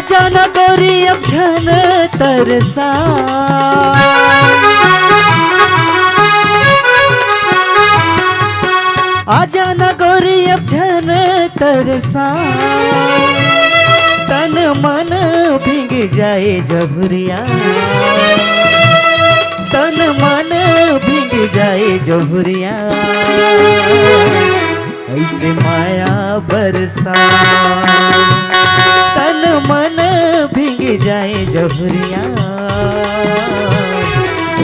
जाना गोरी अब झन तरसा, आ जाना गोरी अब झन तरसा, तन मन भीग जाए जहुरिया, तन मन भीग जाए जहुरिया, ऐसे माया बरसा, तन मन भीग जाए जहुरिया,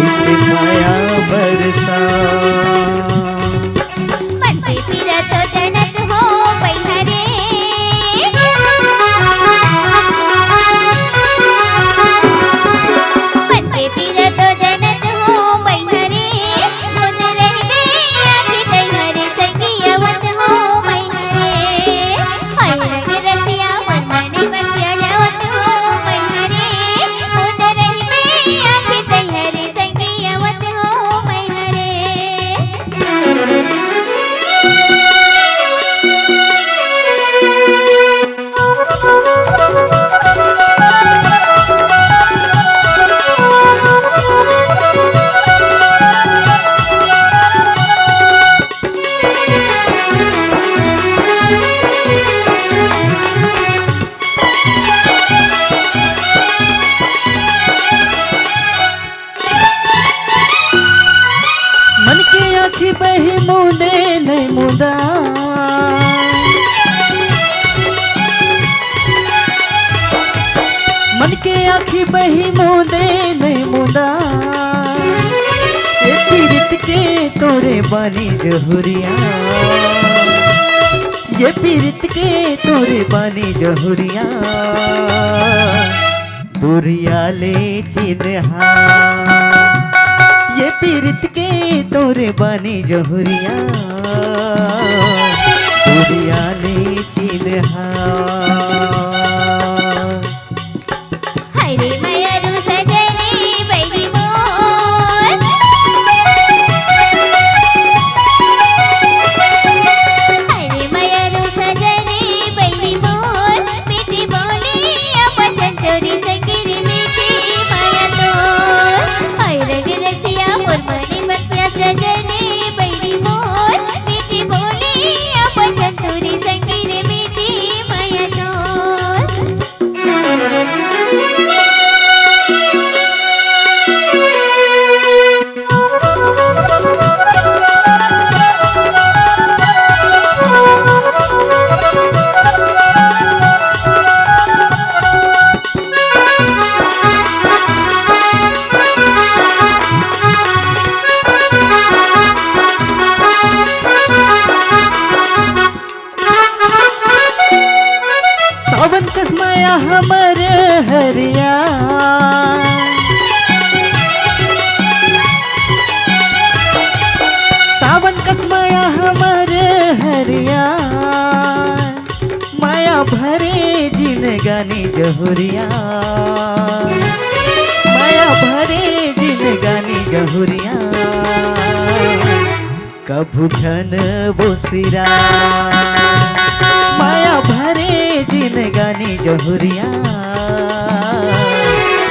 ऐसे माया बरसा। बही मुदे नहीं मुदा, मन के आखी बही मुदे नहीं मुदा, ये पीरित के तोरे बानी जहुरिया, ये पीरित के तोरे बानी जहुरिया, दुरिया ले चिन्हा, ये पीरित के तोरे बानी जहुरिया, दुरिया ने चिन्हा। सावन कसमाया हमर हरिया, सावन कसमाया हमर हरिया, माया भरे जिनगानी जहुरिया, माया भरे जिनगानी जहुरिया, कभू झन बोसिरा, माया भरे जिनगानी जहुरिया,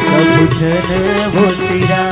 कभू झन बोसिरा।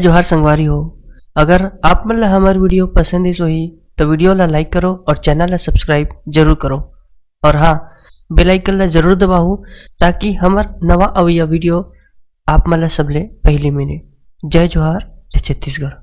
जोहार संगवारी हो, अगर आप मन ला हमार वीडियो पसंद है सोही तो वीडियो ला लाइक करो और चैनल ला सब्सक्राइब जरूर करो, और हाँ बेल आइकन ला जरूर दबाओ ताकि हमार नवा अवैया वीडियो आप मन ला सबले पहले मिले। जय जोहार, जय छत्तीसगढ़।